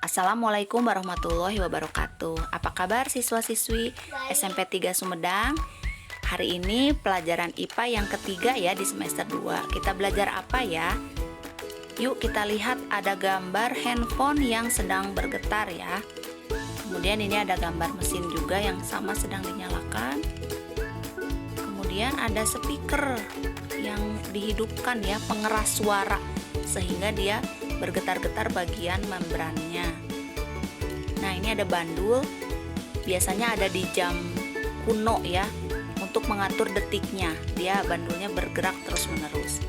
Assalamualaikum warahmatullahi wabarakatuh. Apa kabar siswa-siswi SMP 3 Sumedang? Hari ini pelajaran IPA yang ketiga ya di semester 2. Kita belajar apa ya? Yuk kita lihat ada gambar handphone yang sedang bergetar ya. Kemudian ini ada gambar mesin juga yang sama sedang dinyalakan. Kemudian ada speaker yang dihidupkan ya, pengeras suara sehingga dia bergetar-getar bagian membrannya. Nah, ini ada bandul. Biasanya ada di jam kuno ya, untuk mengatur detiknya. Dia bandulnya bergerak terus-menerus.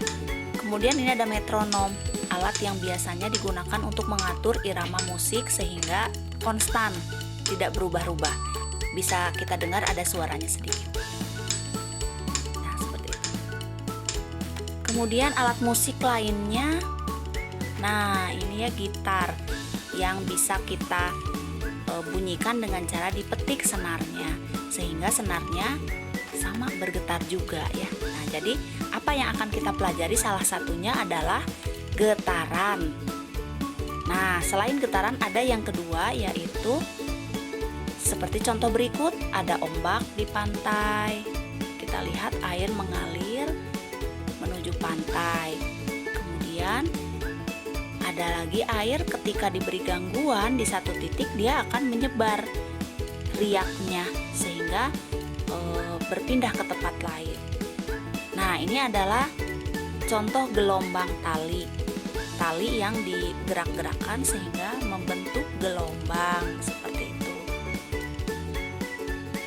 Kemudian ini ada metronom, alat yang biasanya digunakan untuk mengatur irama musik sehingga konstan, tidak berubah-ubah. Bisa kita dengar ada suaranya sedikit. Nah, seperti itu. Kemudian alat musik lainnya, nah ini ya gitar yang bisa kita bunyikan dengan cara dipetik senarnya, sehingga senarnya sama bergetar juga ya. Nah, jadi apa yang akan kita pelajari salah satunya adalah getaran. Nah, selain getaran ada yang kedua, yaitu seperti contoh berikut, ada ombak di pantai. Kita lihat air mengalir menuju pantai. Kemudian ada lagi air ketika diberi gangguan di satu titik dia akan menyebar riaknya sehingga berpindah ke tempat lain. Nah, ini adalah contoh gelombang tali. Tali yang digerak-gerakkan sehingga membentuk gelombang seperti itu.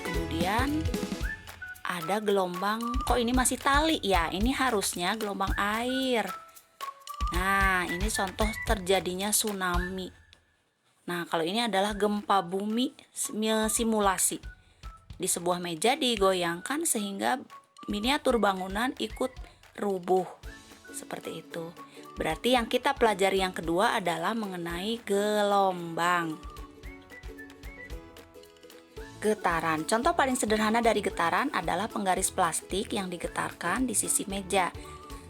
Kemudian ada gelombang, kok ini masih tali ya? Ini harusnya gelombang air. Nah, ini contoh terjadinya tsunami. Nah, kalau ini adalah gempa bumi simulasi. Di sebuah meja digoyangkan sehingga miniatur bangunan ikut rubuh. Seperti itu. Berarti yang kita pelajari yang kedua adalah mengenai gelombang. Getaran. Contoh paling sederhana dari getaran adalah penggaris plastik yang digetarkan di sisi meja.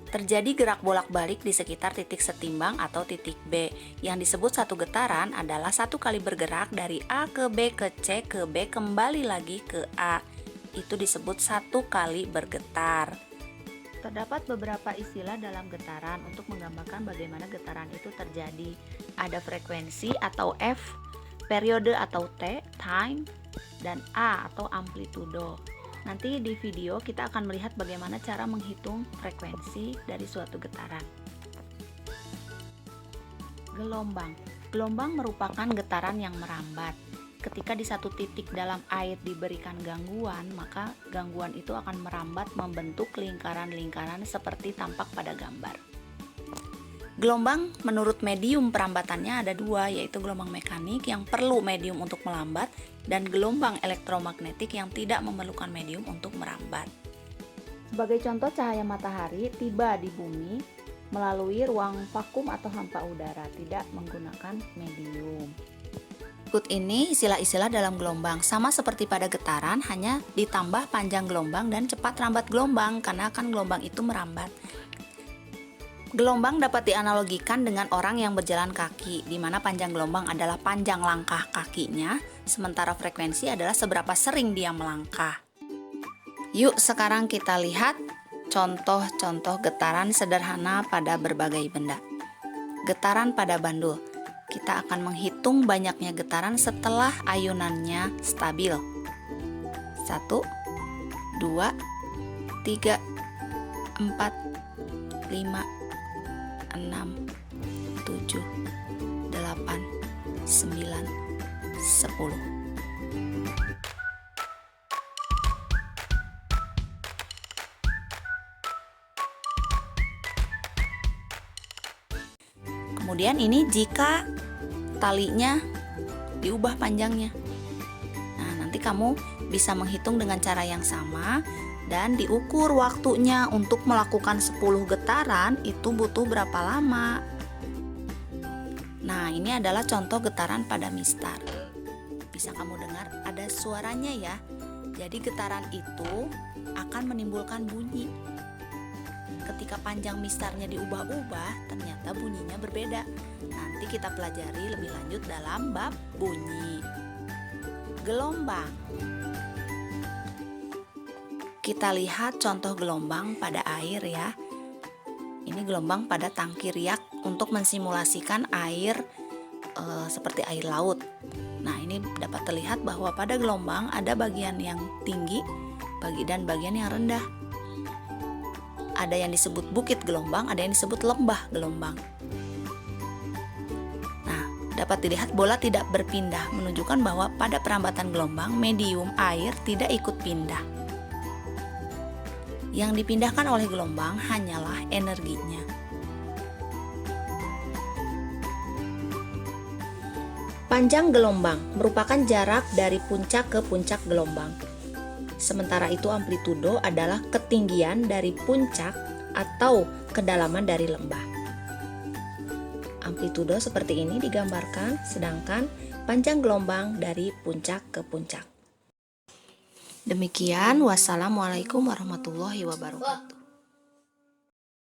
Terjadi gerak bolak-balik di sekitar titik setimbang atau titik B. Yang disebut satu getaran adalah satu kali bergerak dari A ke B ke C ke B kembali lagi ke A. Itu disebut satu kali bergetar. Terdapat beberapa istilah dalam getaran untuk menggambarkan bagaimana getaran itu terjadi. Ada frekuensi atau F, periode atau T, time, dan A atau amplitudo. Nanti di video kita akan melihat bagaimana cara menghitung frekuensi dari suatu getaran. Gelombang. Gelombang merupakan getaran yang merambat. Ketika di satu titik dalam air diberikan gangguan, maka gangguan itu akan merambat membentuk lingkaran-lingkaran seperti tampak pada gambar. Gelombang menurut medium perambatannya ada dua, yaitu gelombang mekanik yang perlu medium untuk melambat dan gelombang elektromagnetik yang tidak memerlukan medium untuk merambat. Sebagai contoh, cahaya matahari tiba di bumi melalui ruang vakum atau hampa udara, tidak menggunakan medium. Berikut ini istilah-istilah dalam gelombang, sama seperti pada getaran, hanya ditambah panjang gelombang dan cepat rambat gelombang karena kan gelombang itu merambat. Gelombang dapat dianalogikan dengan orang yang berjalan kaki, di mana panjang gelombang adalah panjang langkah kakinya, sementara frekuensi adalah seberapa sering dia melangkah. Yuk sekarang kita lihat contoh-contoh getaran sederhana pada berbagai benda. Getaran pada bandul. Kita akan menghitung banyaknya getaran setelah ayunannya stabil. 1, 2, 3, 4, 5, 6, 7, 8, 9, 10. Kemudian ini jika talinya diubah panjangnya. Nah, nanti kamu bisa menghitung dengan cara yang sama dan diukur waktunya untuk melakukan 10 getaran itu butuh berapa lama. Nah, ini adalah contoh getaran pada mistar. Bisa kamu dengar ada suaranya ya. Jadi getaran itu akan menimbulkan bunyi. ketika panjang mistarnya diubah-ubah, ternyata bunyinya berbeda. Nanti kita pelajari lebih lanjut dalam bab bunyi. Gelombang. Kita lihat contoh gelombang pada air ya. Ini gelombang pada tangki riak untuk mensimulasikan air seperti air laut. Nah, ini dapat terlihat bahwa pada gelombang ada bagian yang tinggi dan bagian yang rendah. Ada yang disebut bukit gelombang, ada yang disebut lembah gelombang. Nah, dapat dilihat bola tidak berpindah, menunjukkan bahwa pada perambatan gelombang, medium air tidak ikut pindah. Yang dipindahkan oleh gelombang hanyalah energinya. Panjang gelombang merupakan jarak dari puncak ke puncak gelombang. Sementara itu amplitudo adalah ketinggian dari puncak atau kedalaman dari lembah. Amplitudo seperti ini digambarkan, sedangkan panjang gelombang dari puncak ke puncak. Demikian, wassalamualaikum warahmatullahi wabarakatuh.